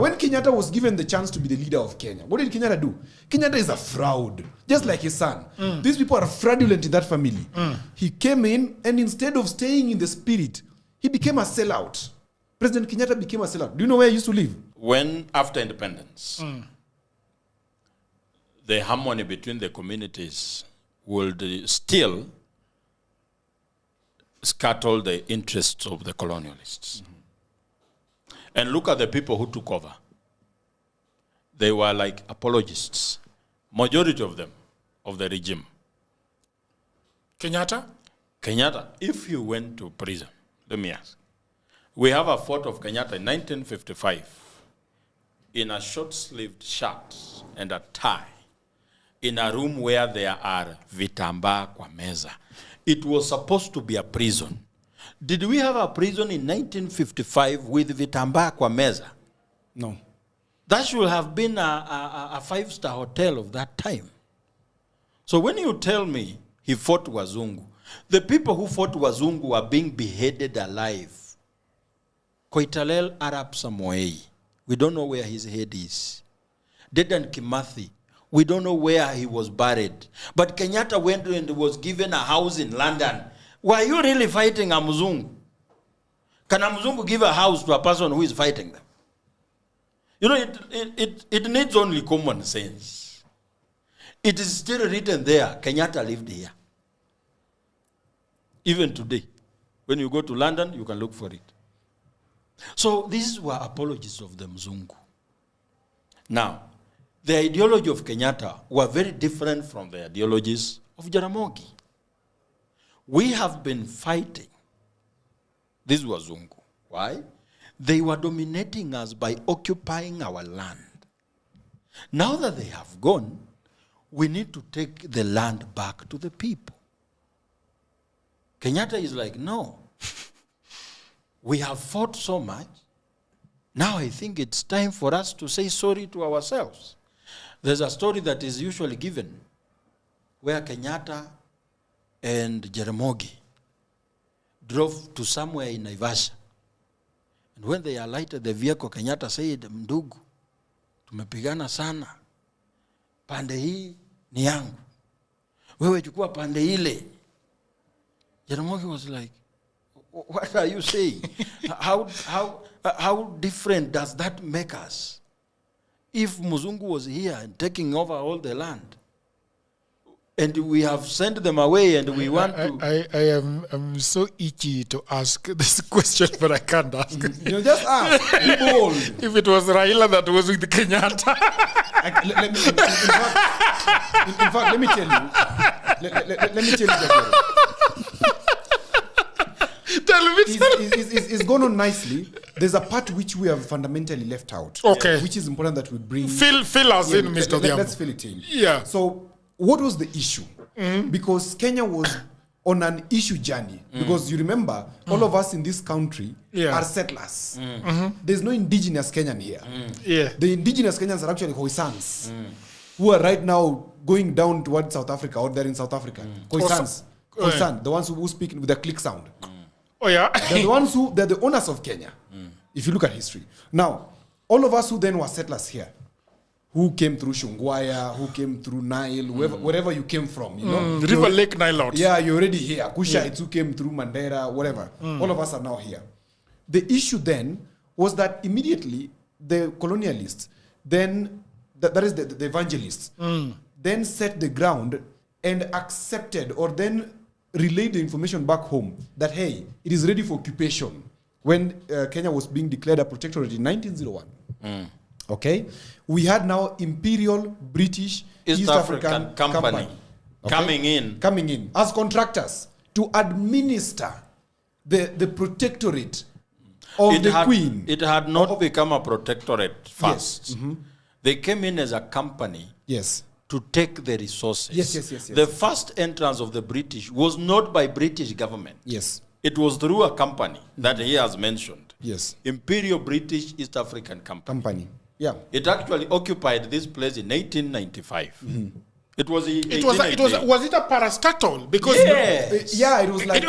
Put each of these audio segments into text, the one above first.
When Kenyatta was given the chance to be the leader of Kenya, what did Kenyatta do? Kenyatta is a fraud, just like his son. These people are fraudulent in that family. He came in, and instead of staying in the spirit, he became a sellout. President Kenyatta became a sellout. Do you know where he used to live? When, after independence, the harmony between the communities would still scuttle the interests of the colonialists. And look at the people who took over. They were like apologists. Majority of them, of the regime. Kenyatta? Kenyatta, if you went to prison, let me ask. We have a photo of Kenyatta in 1955 in a short-sleeved shirt and a tie in a room where there are vitambaa kwa meza. It was supposed to be a prison. Did we have a prison in 1955 with vitambaa kwa meza? No. That should have been a five-star hotel of that time. So when you tell me he fought Wazungu, the people who fought Wazungu were being beheaded alive. Koitalel Arab Samoei, we don't know where his head is. Dedan Kimathi, we don't know where he was buried. But Kenyatta went and was given a house in London. Were you really fighting a Mzungu? Can a Mzungu give a house to a person who is fighting them? You know, it needs only common sense. It is still written there, Kenyatta lived here. Even today, when you go to London, you can look for it. So these were apologies of the Mzungu. Now, the ideology of Kenyatta were very different from the ideologies of Jaramogi. We have been fighting this Wazungu. Why? They were dominating us by occupying our land. Now that they have gone, we need to take the land back to the people. Kenyatta is like, no. We have fought so much. Now I think it's time for us to say sorry to ourselves. There's a story that is usually given where Kenyatta and Jaramogi drove to somewhere in Naivasha. And when they alighted the vehicle, Kenyatta said, Mndugu, tumepigana sana. Pande hii ni yangu. Wewe chukua pande ile. Jaramogi was like, what are you saying? How different does that make us? If Muzungu was here and taking over all the land, and we have sent them away and we want to... I'm so itchy to ask this question, but I can't ask. You just ask. Be bold. If it was Raila that was with Kenyatta. In fact, let me tell you. Let me tell you, Jaguar. It's gone on nicely. There's a part which we have fundamentally left out. Okay. Which is important that we bring. Fill us in, Mr. Diambo. Let's fill it in. Yeah. So, what was the issue? Because Kenya was on an issue journey. Because you remember, all of us in this country are settlers. There's no indigenous Kenyan here. Yeah. The indigenous Kenyans are actually Khoisans, who are right now going down towards South Africa, out there in South Africa. Khoisans. Khoisan, the ones who speak with a click sound. Oh, yeah. They're the ones who, they're the owners of Kenya, if you look at history. Now, all of us who then were settlers here, who came through Shungwaya, who came through Nile, wherever you came from, you know. River Lake Nile. Yeah, you're already here. Kushites who came through Mandera, whatever. All of us are now here. The issue then was that immediately the colonialists, then, that is the evangelists, then set the ground and accepted or then relayed the information back home that, hey, it is ready for occupation when Kenya was being declared a protectorate in 1901. Okay? We had now Imperial British East African Company. Okay? Coming in as contractors to administer the protectorate of the Queen. It had not become a protectorate first. Yes. They came in as a company. Yes. To take the resources. Yes. The first entrance of the British was not by British government. Yes. It was through a company that he has mentioned. Yes. Imperial British East African Company. Yeah. It actually occupied this place in 1895. It was it was a parastatal? Because it was like it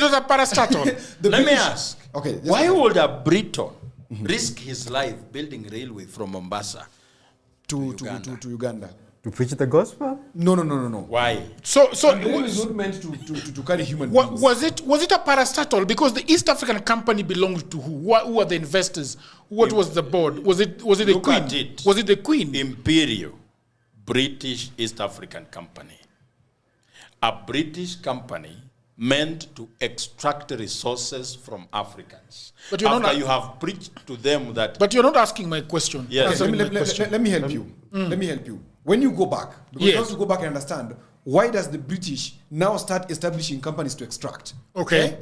was a parastatal. Let me ask. Okay. Why would a Briton risk his life building railway from Mombasa to Uganda. To preach the gospel? No. Why? So And rail is not meant to carry human beings. was it a parastatal? Because the East African company belonged to who? Who are the investors? What was the board? Was it the Look Queen? at it. Was it the Queen? Imperial British East African Company. A British company meant to extract resources from Africans. But you're After not- you have preached to them that... But you're not asking my question. Yes. Answering my Let question. me help you. Let me help you. When you go back, because Yes. once you go back and understand, why does the British now start establishing companies to extract? Okay.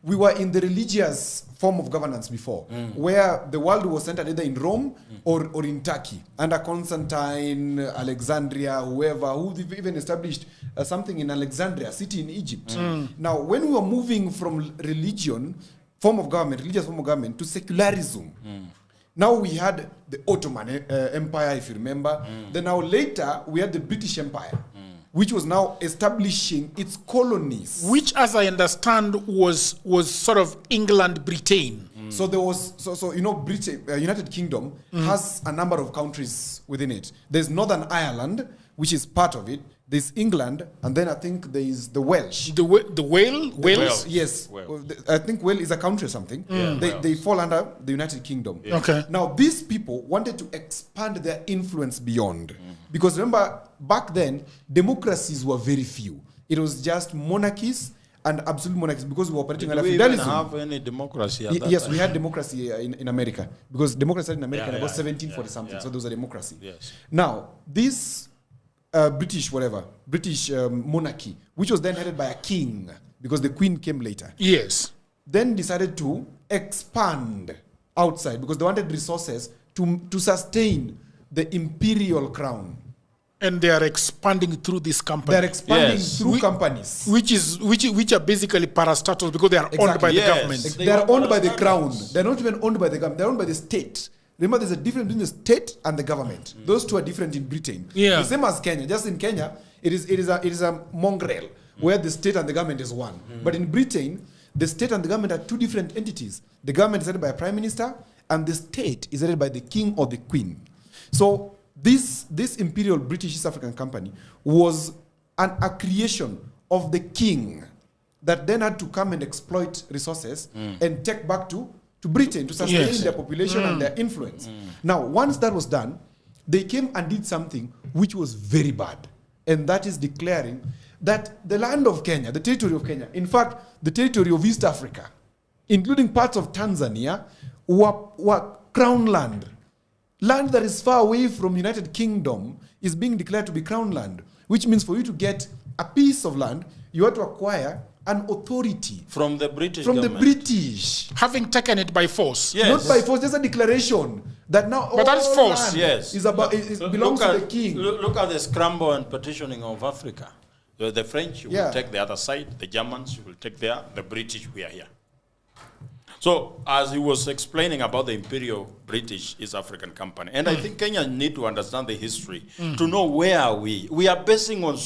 We were in the religious form of governance before, where the world was centered either in Rome or in Turkey, under Constantine, Alexandria, whoever, who even established something in Alexandria, city in Egypt. Now, when we were moving from religious form of government, to secularism, now we had the Ottoman Empire, if you remember. Then now later, we had the British Empire, which was now establishing its colonies. Which, as I understand, was sort of England, Britain. So there was, Britain, United Kingdom has a number of countries within it. There's Northern Ireland, which is part of it. There's England, and then I think there is the Welsh. The Wales? Wales. Yes, Wales. I think Wales is a country or something. They fall under the United Kingdom. Okay. Now these people wanted to expand their influence beyond, because remember back then democracies were very few. It was just monarchies and absolute monarchies, because we were operating Did under we even feudalism. have any democracy at that Yes, time? we had democracy in America, because democracy in America Yeah, was yeah, 1740 something. yeah. So there was a democracy. Yes. Now this British monarchy, which was then headed by a king, because the queen came later, Yes. then decided to expand outside, because they wanted resources to sustain the imperial crown. And they are expanding through this company. They're expanding Yes. through companies. which are basically parastatals because they are owned by the Yes. government. They They're were owned by the crown. parastatals. They're not even owned by the government. They're owned by the state. Remember, there's a difference between the state and the government. Those two are different in Britain. Yeah. The same as Kenya. Just in Kenya, it is a mongrel where the state and the government is one. But in Britain, the state and the government are two different entities. The government is headed by a prime minister, and the state is headed by the king or the queen. So this Imperial British East African Company was a creation of the king that then had to come and exploit resources and take back to Britain to sustain Yes. their population and their influence. Now, once that was done, they came and did something which was very bad. And that is declaring that the land of Kenya, the territory of Kenya, in fact, the territory of East Africa, including parts of Tanzania, were crown land. Land that is far away from United Kingdom is being declared to be crown land, which means for you to get a piece of land, you have to acquire an authority From the British from the government. British. Having taken it by force. Yes. Not by force, there's a declaration that now But that is all false. land Yes. is about, it belongs Look to at- the king. Look at the scramble and partitioning of Africa. The French Yeah. will take the other side, the Germans will take there, the British we are here. So, as he was explaining about the Imperial British East African Company, and I think Kenya need to understand the history to know where are we. We are basing on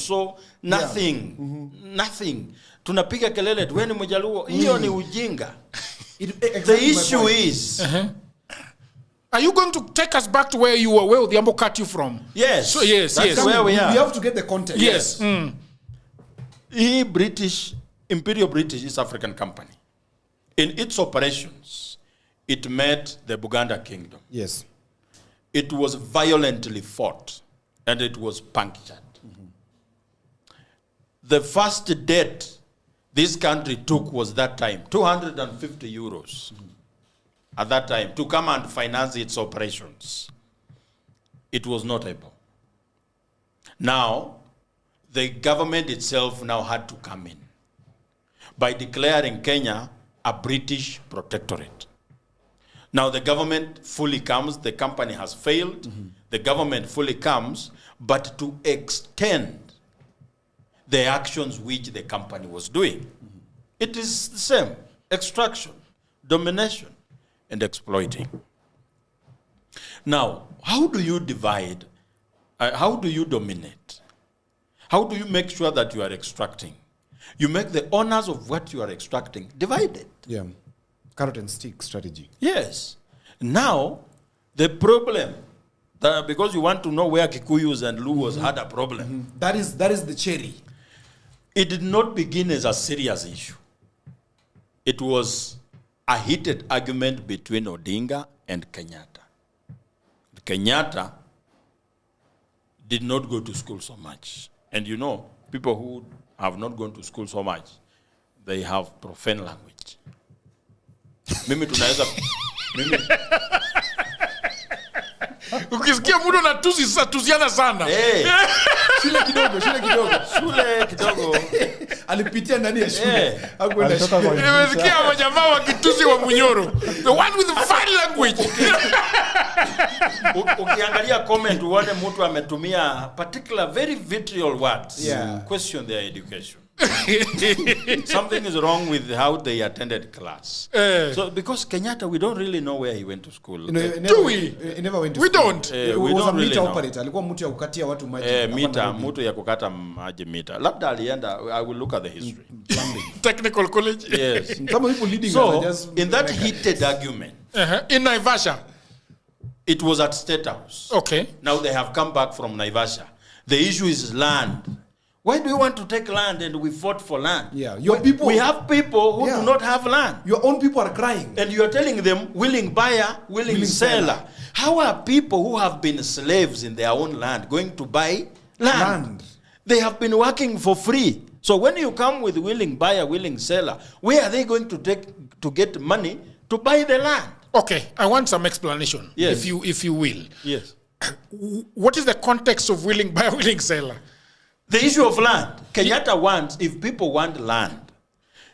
nothing, nothing. Tunapiga kelele, tuweni mjaluo, hiyo ni ujinga. Exactly The my issue point. is, Are you going to take us back to where you were, where Odhiambo cut you from? yes, So, yes, that's yes. where we We are. have to get the context. Yes. Imperial British East African Company, in its operations, it met the Buganda Kingdom. Yes. It was violently fought, and it was punctured. The first debt this country took was that time, 250 euros at that time, to come and finance its operations. It was not able. Now, the government itself now had to come in by declaring Kenya a British protectorate. Now the government fully comes, the company has failed, the government fully comes, but to extend the actions which the company was doing. It is the same, extraction, domination, and exploiting. Now, how do you divide? How do you dominate? How do you make sure that you are extracting? You make the owners of what you are extracting divided. Yeah. Carrot and stick strategy. Yes. Now, the problem, because you want to know where Kikuyus and Luos had a problem. That is the cherry. It did not begin as a serious issue. It was a heated argument between Odinga and Kenyatta. Kenyatta did not go to school so much. And you know, people who have not gone to school so much, they have profane language. Mimi tunaweza... Ukisikia mtu anatusiana sana. Shule kidogo. Alipitia ndani ya shule. Hakwenda shule. Nimesikia majamaa wakitusi wa Munyoro. The one with the fine language. Ukiangalia comment uone mtu ametumia particular very vitriol words. Question their education. Something is wrong with how they attended class. So because Kenyatta, we don't really know where he went to school. Do we? He never went to we school. Don't. We don't really know. Operator. Alikuwa mtu ya kukatia watu maji. Mtu ya kukata maji mita. Labda alienda, I will look at the history. Technical college. Yes. Some people leading so, just in that heated argument, in Naivasha, it was at State House. Okay. Now they have come back from Naivasha. The issue is land. Why do you want to take land and we fought for land? Yeah, your people. We have people who do not have land. Your own people are crying. And you are telling them, willing buyer, willing seller. How are people who have been slaves in their own land going to buy land? They have been working for free. So when you come with willing buyer, willing seller, where are they going to get money to buy the land? Okay, I want some explanation, yes. if you will. Yes. What is the context of willing buyer, willing seller? The issue of land. Kenyatta wants, if people want land,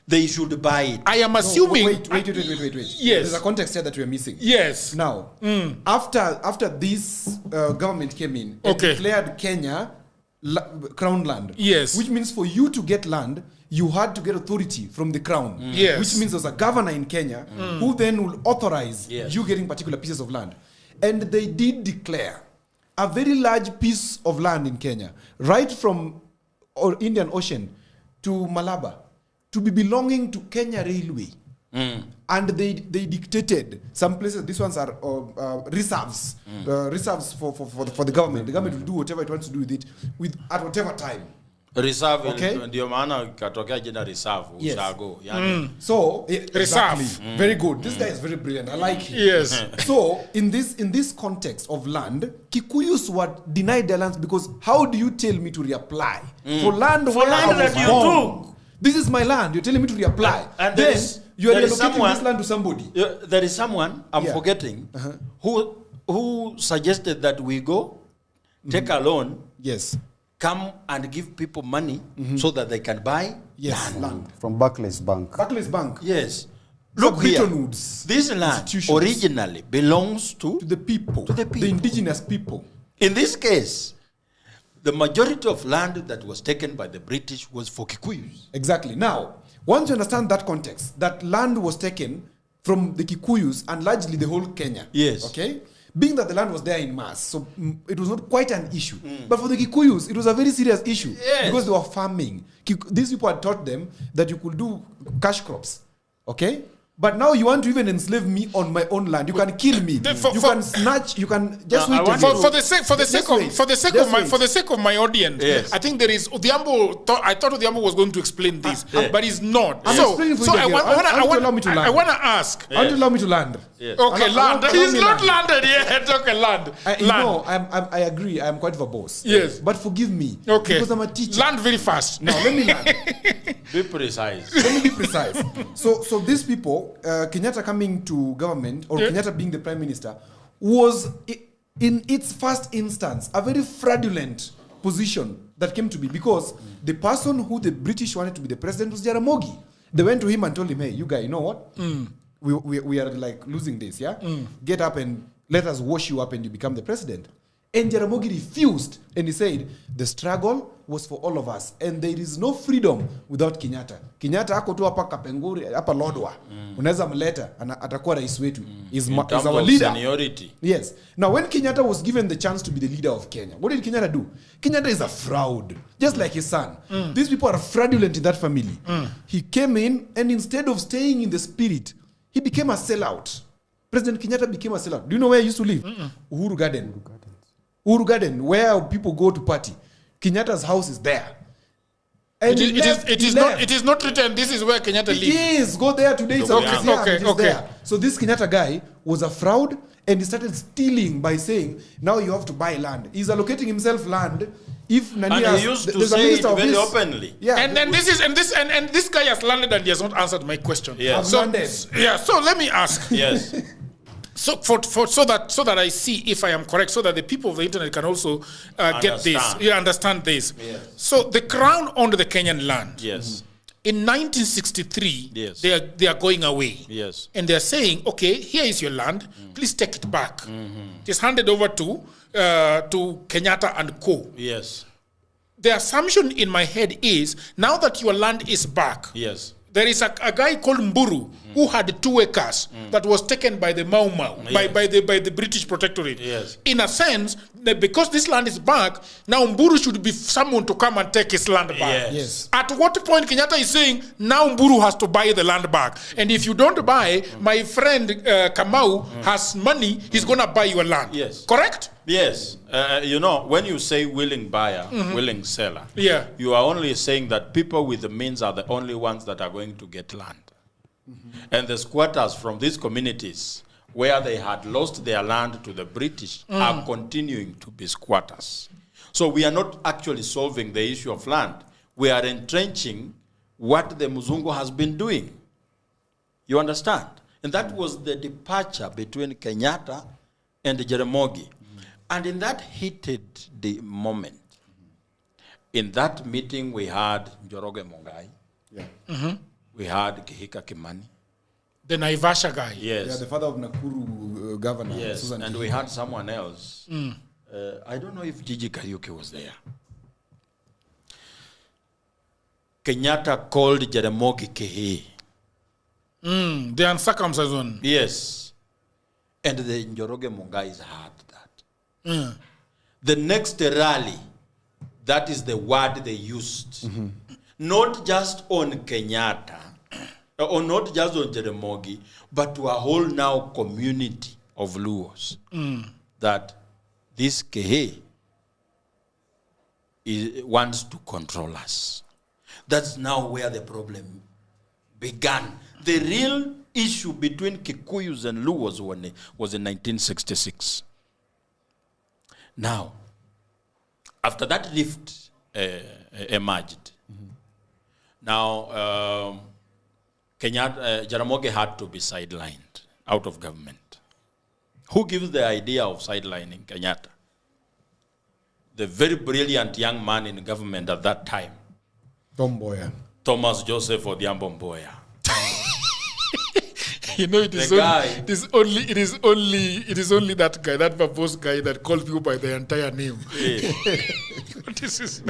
they should buy it. I am assuming... Wait. Yes. There's a context here that we are missing. Yes. Now, after this government came in, it declared Kenya crown land. Yes. Which means for you to get land, you had to get authority from the crown. Yes. Which means there's a governor in Kenya who then will authorize you getting particular pieces of land. And they did declare a very large piece of land in Kenya, right from Indian Ocean to Malaba, to be belonging to Kenya Railway. And they dictated some places. These ones are reserves, reserves for the government. The government will do whatever it wants to do with it at whatever time. Reserve, ndio maana katokea jina reserve, ushago. So, exactly. Very good. This guy is very brilliant. I like him. Yes. So, in this context of land, Kikuyus were denied their lands because how do you tell me to reapply for land that you took? This is my land. You're telling me to reapply. And then you are relocating this land to somebody. There is someone, I'm forgetting, who suggested that we go, take a loan, come and give people money so that they can buy land. From Barclays Bank. Barclays Bank. Yes. Look here. This land originally belongs to the people. The indigenous people. In this case, the majority of land that was taken by the British was for Kikuyus. Exactly. Now, once you understand that context, that land was taken from the Kikuyus and largely the whole Kenya. Yes. Okay? Being that the land was there in mass, so it was not quite an issue. But for the Kikuyus, it was a very serious issue because they were farming. These people had taught them that you could do cash crops. Okay? But now you want to even enslave me on my own land. You can kill me. You can snatch. You can just wait. For the sake of my audience, I think there is Odhiambo. I thought Odhiambo was going to explain this, but he's not. I want to ask. I want to allow me to land. Okay, land. He's not landed yet. Okay, land. No, I agree. I am quite verbose. Yes, but forgive me. Okay, because I'm a teacher. Land very fast. Now let me land. Be precise. Let me be precise. So these people. Kenyatta coming to government, or Kenyatta being the prime minister, was in its first instance a very fraudulent position that came to be because the person who the British wanted to be the president was Jaramogi. They went to him and told him, hey, you guy, you know what? We are like losing this, Get up and let us wash you up and you become the president. And Jaramogi refused. And he said, the struggle was for all of us. And there is no freedom without Kenyatta. Kenyatta ako tu hapa Kapenguri, hapa Lodwa. Unaweza mleta, atakuwa rais wetu. Is our leader. Seniority. Yes. Now, when Kenyatta was given the chance to be the leader of Kenya, what did Kenyatta do? Kenyatta is a fraud, just like his son. These people are fraudulent in that family. He came in, and instead of staying in the spirit, he became a sellout. President Kenyatta became a seller. Do you know where he used to live? Uhuru Garden, where people go to party. Kenyatta's house is there. And it is not written. This is where Kenyatta lives. It is. Go there today. It's okay. There. So this Kenyatta guy was a fraud, and he started stealing by saying, "Now you have to buy land." He's allocating himself land. If Nani and he used to say it very openly. Yeah. And this guy has landed and he has not answered my question. Yeah. So let me ask. Yes. So that I see if I am correct, so that the people of the internet can also get this. Yeah, understand this. Yes. So the crown owned the Kenyan land. Yes. In 1963, yes. they are going away. Yes. And they are saying, okay, here is your land. Please take it back. Just hand it over to Kenyatta and Co. Yes. The assumption in my head is, now that your land is back, yes, there is a guy called Mburu who had 2 acres that was taken by the Mau Mau, by the British Protectorate. Yes. In a sense, because this land is back, now Mburu should be someone to come and take his land back. Yes. At what point Kenyatta is saying, now Mburu has to buy the land back. And if you don't buy, my friend Kamau has money, he's going to buy your land. Yes. Correct? Yes. You know, when you say willing buyer, willing seller, you are only saying that people with the means are the only ones that are going to get land. And the squatters from these communities where they had lost their land to the British are continuing to be squatters. So we are not actually solving the issue of land. We are entrenching what the Muzungu has been doing. You understand? And that was the departure between Kenyatta and Jaramogi. And in that heated the moment, in that meeting we had Njoroge Mongai. Yeah. We had Kihika Kimani. The Naivasha guy. Yes. Yeah, the father of Nakuru governor. Yes, Susan and Kihika. we had someone else. I don't know if Gigi Kariuki was there. Kenyatta called Jaramogi Kehe. The uncircumcised one. Yes. And the Njoroge Mongais heard that. The next rally, that is the word they used. Not just on Kenyatta, or not just on Jaramogi, but to a whole now community of Luos, that this Kehe wants to control us. That's now where the problem began. The real issue between Kikuyus and Luos was in 1966. Now, after that rift emerged, now Jaramogi had to be sidelined out of government. Who gives the idea of sidelining Kenyatta? The very brilliant young man in government at that time, Mboya. Thomas Joseph Odhiambo Mboya. You know, it is only that guy, that verbose guy that calls people by their entire name.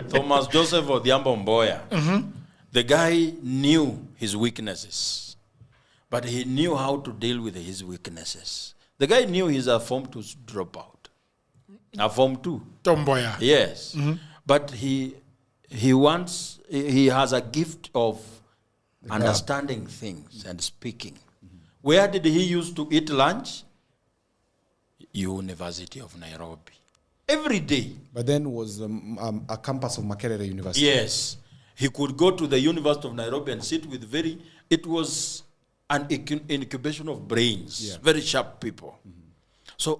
Thomas Joseph Odhiambo Mboya. The guy knew his weaknesses, but he knew how to deal with his weaknesses. The guy knew he's a Form 2 dropout. A Form 2. Tomboya. Yes. But he has a gift of understanding things and speaking. Where did he used to eat lunch? University of Nairobi. Every day. But then was a campus of Makerere University. Yes. He could go to the University of Nairobi and sit with it was an incubation of brains, very sharp people. So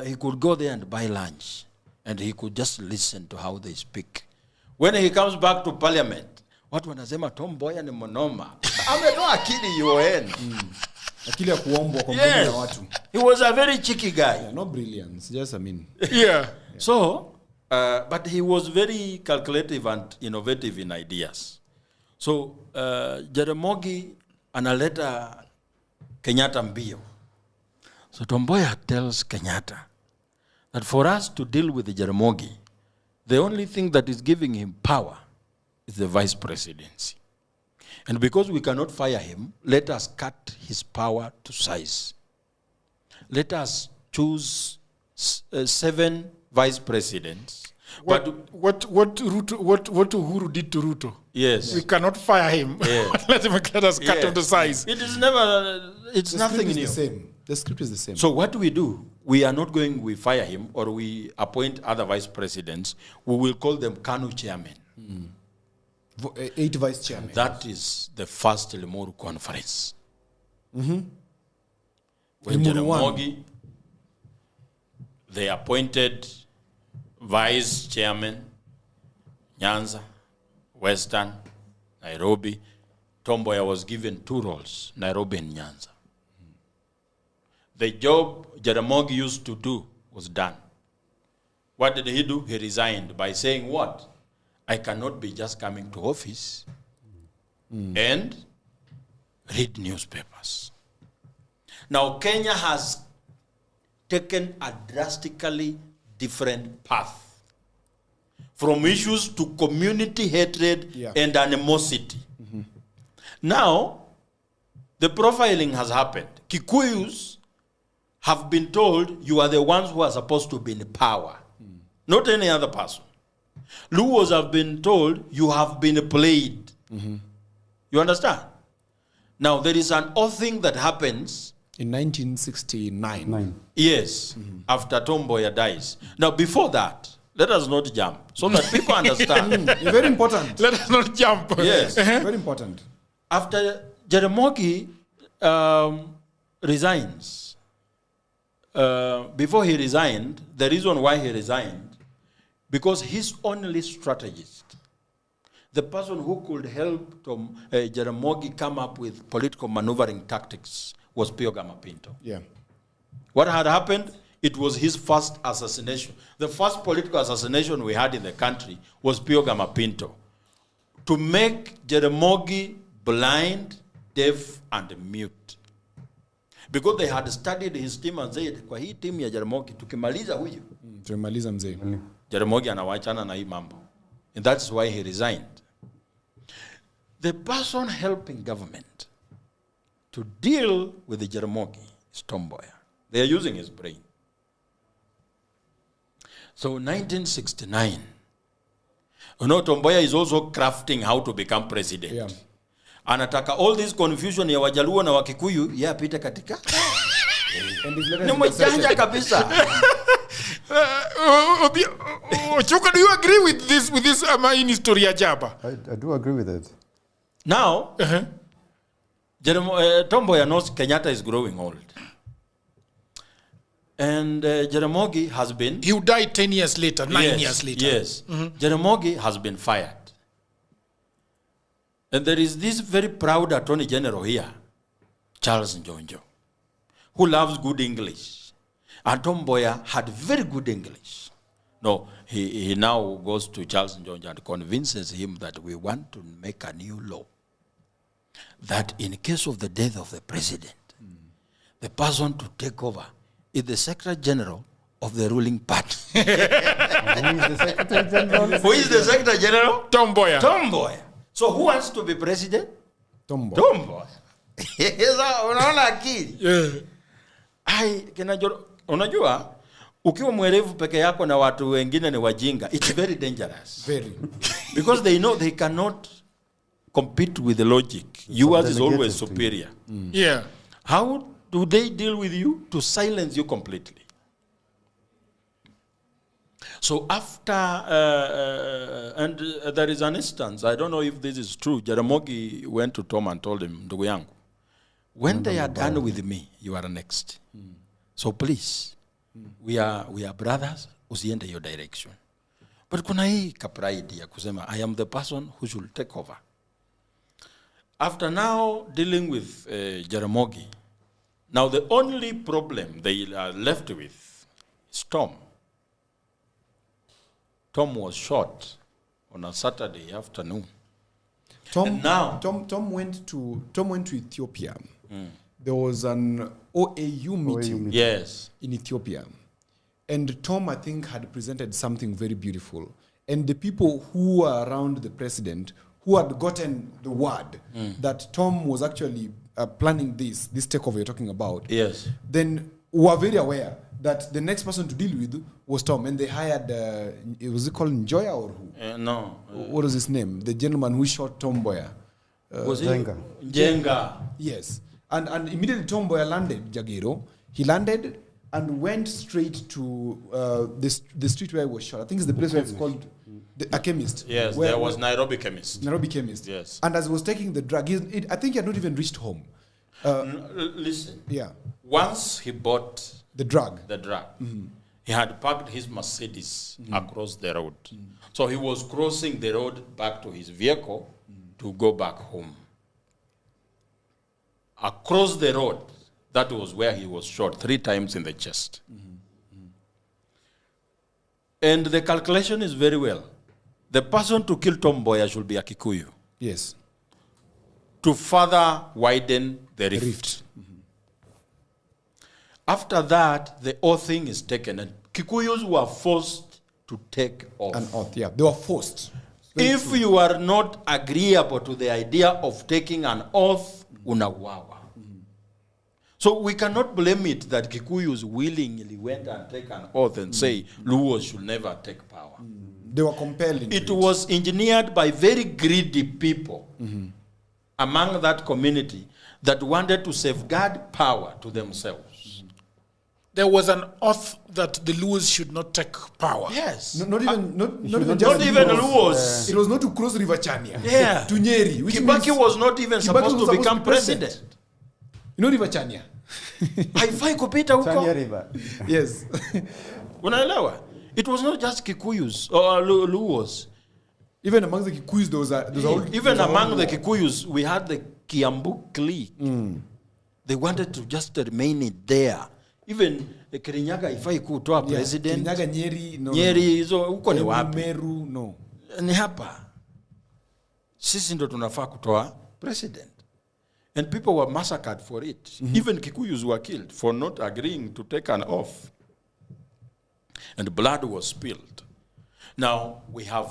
he could go there and buy lunch, and he could just listen to how they speak. When he comes back to parliament, watu wanasema Tom Mboya ni monoma. Ametoa akili UN. Akili ya kuombwa kwa mkono ya watu. He was a very cheeky guy. Yeah, no brilliance, just So, but he was very calculative and innovative in ideas. So, Jaramogi analeta Kenyatta mbio. So, Tomboya tells Kenyatta that for us to deal with Jaramogi, the only thing that is giving him power is the vice presidency. And because we cannot fire him, let us cut his power to size. Let us choose 7 vice presidents. What Uhuru did to Ruto? Yes. We cannot fire him. Yes. Let us cut him to size. It is never, it's nothing new. The The script is the same. So what do? We are not going, we fire him, or we appoint other vice presidents. We will call them KANU chairmen. 8 vice chairmen. That is the first Limuru conference. Mm-hmm. When Jaramogi, they appointed vice chairman, Nyanza, Western, Nairobi. Mboya was given 2 roles, Nairobi and Nyanza. The job Jaramogi used to do was done. What did he do? He resigned by saying what? I cannot be just coming to office and read newspapers. Now, Kenya has taken a drastically different path from issues to community hatred and animosity. Mm-hmm. Now, the profiling has happened. Kikuyus have been told you are the ones who are supposed to be in power, not any other person. Luos have been told you have been played. Mm-hmm. You understand? Now, there is an odd thing that happens in 1969. Yes, after Mboya dies. Now, before that, let us not jump so that people understand. Very important. Let us not jump. Yes. Very important. After Jaramogi resigns, before he resigned, the reason why he resigned, because his only strategist, the person who could help Jaramogi come up with political maneuvering tactics, was Pio Gamapinto. Yeah. What had happened? It was his first assassination. The first political assassination we had in the country was Pio Gamapinto, to make Jaramogi blind, deaf, and mute. Because they had studied his team and said, kwa hii team ya Jaramogi, tukimaliza huyu. Tukimaliza mzee. Jaramogi anawachana na hii mambo. And that's why he resigned. The person helping government to deal with the Jaramogi is Mboya. They are using his brain. So 1969, you know, Mboya is also crafting how to become president. Yeah. Anataka all this confusion ya Wajaluo na Wakikuyu yapite katika. Ni mjanja kabisa. Chuka, do you agree with this in history ya Jaba? I do agree with it. Now, Mboya knows Kenyatta is growing old. And Jaramogi has been... He died 10 years later, 9 years later. Yes. Jaramogi has been fired. And there is this very proud Attorney General here, Charles Njonjo, who loves good English. And Mboya had very good English. No, he now goes to Charles Njonjo and convinces him that we want to make a new law, that in case of the death of the president, the person to take over is the Secretary General of the ruling party. Who is the Secretary General? Who is the Secretary General? Mboya. Mboya. So who wants to be president? Mboya. Unaona akili? Unajua, ukiwa mwerevu peke yako na watu wengine ni wajinga, it's very dangerous. Very. Because they know they cannot compete with the logic. Yours is always superior. Yeah. How do they deal with you? To silence you completely. So after, there is an instance, I don't know if this is true, Jaramogi went to Tom and told him, ndugu yangu, when they are done with me, you are next. So please, we are brothers, usiende your direction. But kuna hii kapride ya kusema, I am the person who should take over. After now dealing with Jaramogi, now the only problem they are left with is Tom. Tom was shot on a Saturday afternoon. Tom went to Ethiopia. There was an OAU meeting in Ethiopia. And Tom, I think, had presented something very beautiful. And the people who were around the president, who had gotten the word that Tom was actually planning this takeover you're talking about, then were very aware that the next person to deal with was Tom. And they hired, was it called Mboya or who? No. What was his name? The gentleman who shot Mboya. Was it? Jenga. Yes. And immediately Mboya landed Jagero. He landed and went straight to the street where he was shot. I think it's the place where it's called a chemist. Yes, there was Nairobi chemist. Nairobi chemist. Yes. And as he was taking the drug, I think he had not even reached home. Listen. Yeah. Once he bought the drug, he had parked his Mercedes across the road. So he was crossing the road back to his vehicle to go back home. Across the road, that was where he was shot 3 times in the chest. And the calculation is very well. The person to kill Tom Mboya should be a Kikuyu. Yes. To further widen the rift. After that, the oath thing is taken, and Kikuyus were forced to take oath. An oath, yeah. They were forced. If you are not agreeable to the idea of taking an oath, unawawa. So we cannot blame it that Kikuyus willingly went and take an oath and say Luos should never take power. They were compelled into it was engineered by very greedy people among that community that wanted to safeguard power to themselves. There was an oath that the Luos should not take power. Yes. Not even Luos. It was not to cross River Chania. Yeah. To Nyeri. Kibaki was not even supposed to become president. You know River Chania? Haifai kupita huko. Chania River. Yes. Unaelewa? It was not just Kikuyus or Luos. Even among the Kikuyus, among the Kikuyus, we had the Kiambu clique. They wanted to just remain it there. Even the KENYATTA ifai kutoa president. KENYATTA Nyeri, no. Nyeri hizo huko ni wapi? Meru, no. Ni hapa. Sisi ndo tunafaa kutoa president. And people were massacred for it. Even Kikuyus were killed for not agreeing to take an oath. And blood was spilled. Now, we have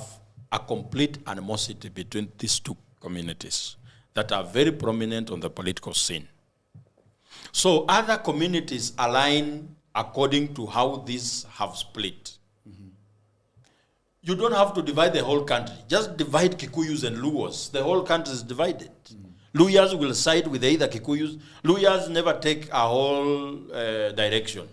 a complete animosity between these 2 communities that are very prominent on the political scene. So other communities align according to how these have split. You don't have to divide the whole country. Just divide Kikuyus and Luos. The whole country is divided. Luyas will side with either Kikuyus. Luyas never take a whole direction.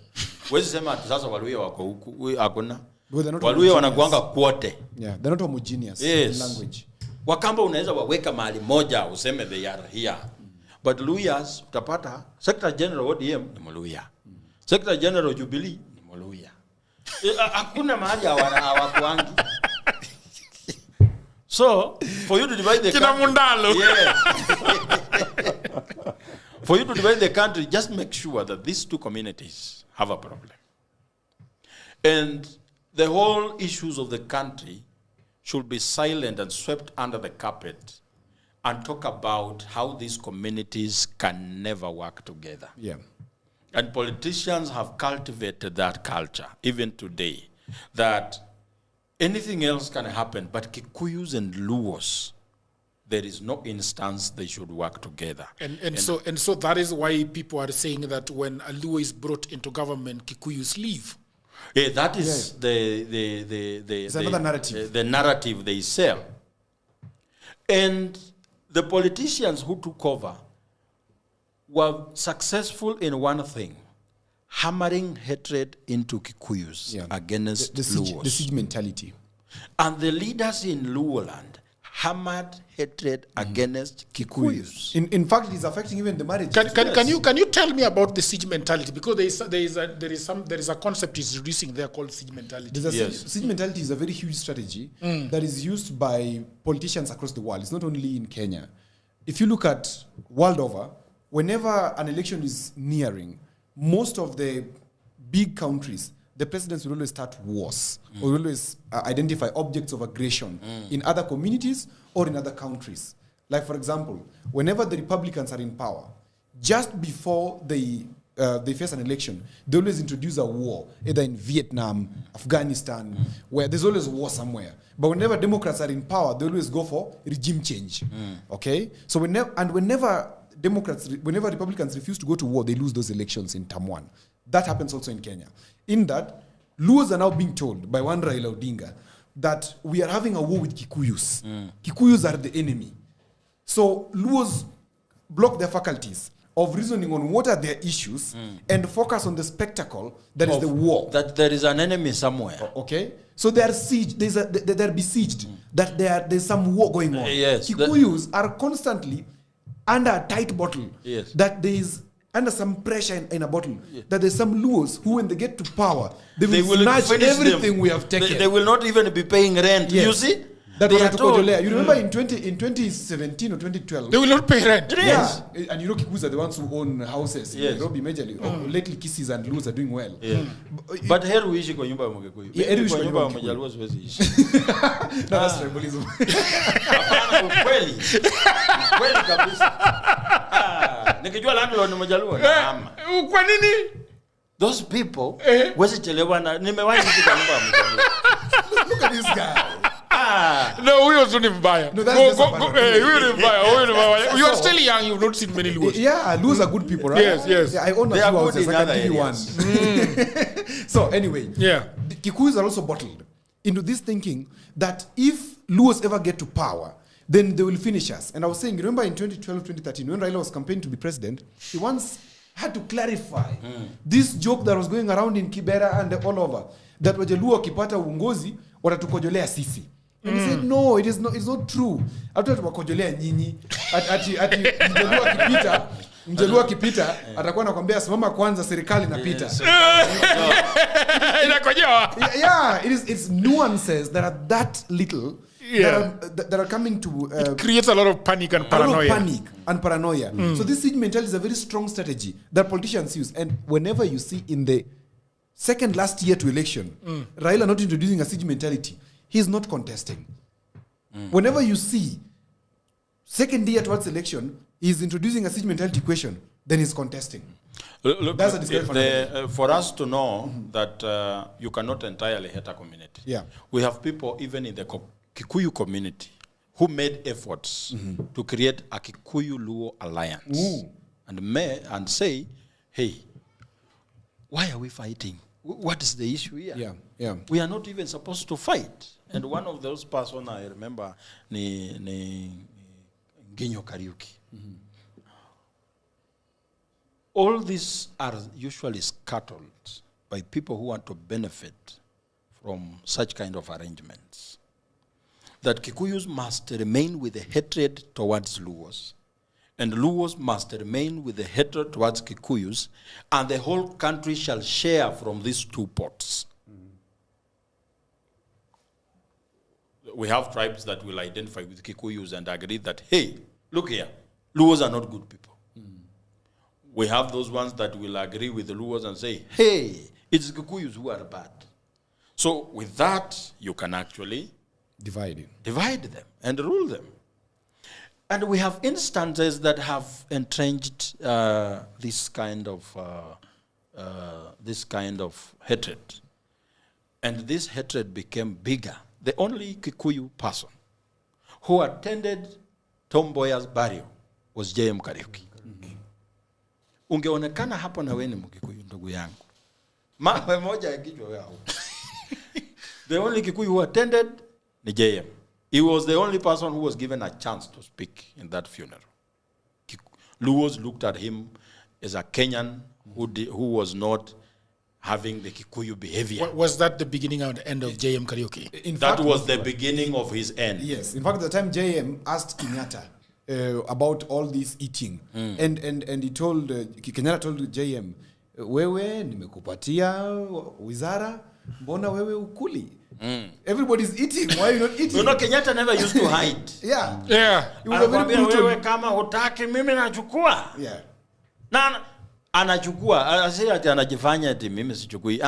Wezi sema sasa Waluya wako huku, hakuna. Waluya wanakuanga kwote. Yeah, they're not homogeneous in language. Wakamba unaweza waweka mahali moja useme they are here. But Luyas utapata Secretary General ODM ni Mluya. Secretary General Jubilee ni Mluya. Hakuna mahali hawakuangi. So, for you to divide the country, for you to divide the country, just make sure that these 2 communities have a problem. And the whole issues of the country should be silent and swept under the carpet and talk about how these communities can never work together. Yeah. And politicians have cultivated that culture, even today, that anything else can happen, but Kikuyus and Luos, there is no instance they should work together. And so that is why people are saying that when a Luo is brought into government, Kikuyus leave. Yeah, that is another narrative. The narrative they sell. And the politicians who took over were successful in one thing: hammering hatred into Kikuyus against Luos. The siege mentality. And the leaders in Luoland hammered hatred against Kikuyus. In fact, it's affecting even the marriage. Can you tell me about the siege mentality? Because there is a concept introducing there called siege mentality. Siege mentality is a very huge strategy that is used by politicians across the world. It's not only in Kenya. If you look at world over, whenever an election is nearing, most of the big countries, the presidents will always start wars or will always identify objects of aggression in other communities or in other countries. Like, for example, whenever the Republicans are in power, just before they face an election, they always introduce a war, either in Vietnam, Afghanistan, where there's always a war somewhere. But whenever Democrats are in power, they always go for regime change. Okay? So whenever Republicans refuse to go to war, they lose those elections in term 1. That happens also in Kenya. In that, Luos are now being told by one Raila Odinga that we are having a war with Kikuyus. Kikuyus are the enemy. So Luos block their faculties of reasoning on what are their issues and focus on the spectacle that is the war. That there is an enemy somewhere. Okay? So they are sieged, they're besieged, that there's some war going on. Yes. Kikuyus are constantly under a tight bottle. Yes. That there is under some pressure in a bottle. Yes. That there's some Luos who, when they get to power, they will snatch everything we have taken. They will not even be paying rent. Yes. You see? That was Kojolea. You remember in 2017 or 2012? They will not pay rent. Yes. Yeah. And you know Kikuyus are the ones who own houses in Nairobi majorly. Lately Kisses and Luos are doing well. Yeah. But here we ishi kwa nyumba ya Mkikuyu. Here we ishi kwa nyumba ya Mjaluo siwezi ishi. No, that's tribalism. Hapana, ukweli. Ukweli kabisa. Nikijua landlord ni Mjaluo na ama. Kwa nini? Those people wezi chelewa na nimewahi ishi kwa nyumba ya Mjaluo. Look at this guy. No, huyo tu ni mbaya. No, that's just huyo ni mbaya. You are still young, you've not seen many Luos. Yeah, Luos are good people, right? Yes. Yeah, I own a few houses, I can give you one. So anyway, the Kikuyus are also bottled into this thinking that if Luos ever get to power, then they will finish us. And I was saying, remember in 2012, 2013, when Raila was campaigning to be president, he once had to clarify this joke that was going around in Kibera and all over, that Wajaluo wakipata uongozi watatukojolea sisi. And he said, no, it's not true. Hata tukojolea nyinyi. Ati Mjaluo akipita atakuwa anakuambia simama kwanza serikali inapita. Inakojewa. Yeah, it's nuances that are that little that are coming to it creates a lot of panic and paranoia. So this siege mentality is a very strong strategy that politicians use, and whenever you see in the second last year to election Raila not introducing a siege mentality, he's not contesting. Whenever you see second year towards election he's introducing a siege mentality question, then he's contesting. Look, that's a for us to know that you cannot entirely hate a community. Yeah. We have people even in the Kikuyu community who made efforts to create a Kikuyu-Luo alliance and say, hey, why are we fighting? What is the issue here? Yeah. We are not even supposed to fight. And one of those persons I remember ni Nginyo Kariuki. All these are usually scuttled by people who want to benefit from such kind of arrangements. That Kikuyus must remain with a hatred towards Luos, and Luos must remain with a hatred towards Kikuyus, and the whole country shall share from these two pots. We have tribes that will identify with Kikuyus and agree that, hey, look here, Luos are not good people. We have those ones that will agree with the Luos and say, hey, it's Kikuyus who are bad. So with that, you can actually divide them and rule them. And we have instances that have entrenched this kind of hatred. And this hatred became bigger. The only Kikuyu person who attended Mboya's burial was J.M. Kariuki. Ungeonekana hapo na wewe ni Mkikuyu ndugu yangu. Mawe moja ya kichwa yao. The only Kikuyu who attended ni J.M. He was the only person who was given a chance to speak in that funeral. Luos looked at him as a Kenyan who was not having the Kikuyu behavior. Was that the beginning and the end of J.M. Kariuki? That was the beginning of his end. Yes. In fact, at the time J.M. asked Kenyatta about all this eating. And he told, Kenyatta told J.M., wewe nimekupatia wizara, mbona wewe ukuli? Everybody's eating. Why are you not eating? You know, Kenyatta never used to hide. Yeah. He was a very brutal. Wewe kama hutaki mimi nachukua. Yeah. Na anachukua. Asi ati anajifanya ati mimi sichukui.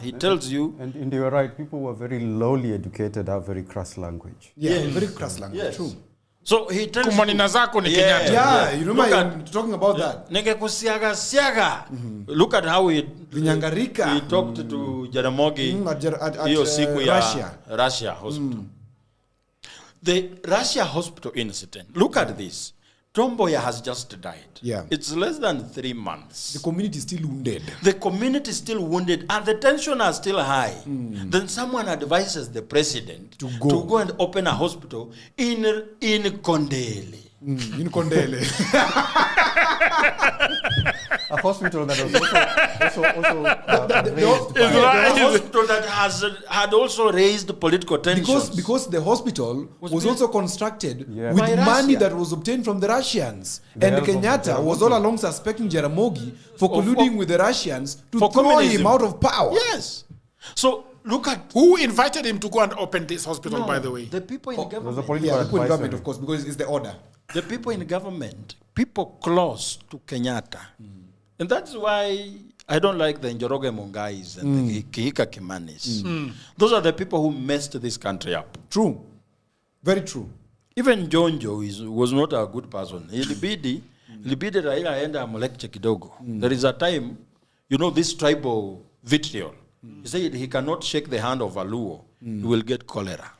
He tells you. And you're right. People who are very lowly educated have very crass language. Yeah, very crass language. Yes. True. So he tells Kumanina zako ni Kenyatta. Yeah, you remember you're talking about that. Ningekusiaga siaga. Look at how he talked to Jaramogi at Russia hospital. The Russia hospital incident. Look at this. Mboya has just died. Yeah. It's less than 3 months. The community is still wounded. The community is still wounded and the tension is still high. Then someone advises the president to go and open a hospital in Kondele. In Kondele. A hospital that was also the hospital that had also raised political tensions. Because the hospital was also constructed with By money Russia. that was obtained from the Russians. And Kenyatta was all along suspecting Jaramogi for colluding with the Russians to throw communism. him out of power. Yes. So look at Who invited him to go and open this hospital, by the way? the people in There was a government. political Yeah, the advisor. government, of course, because it's the order. The people in government, people close to Kenyatta. And that's why I don't like the Njoroge Mungais and the Kihika Kimanis. Those are the people who messed this country up. True. Very true. Even Jonjo was not a good person. Ilibidi Raila aenda amlecture kidogo. There is a time, you know, this tribal vitriol. He said he cannot shake the hand of a Luo. He will get cholera.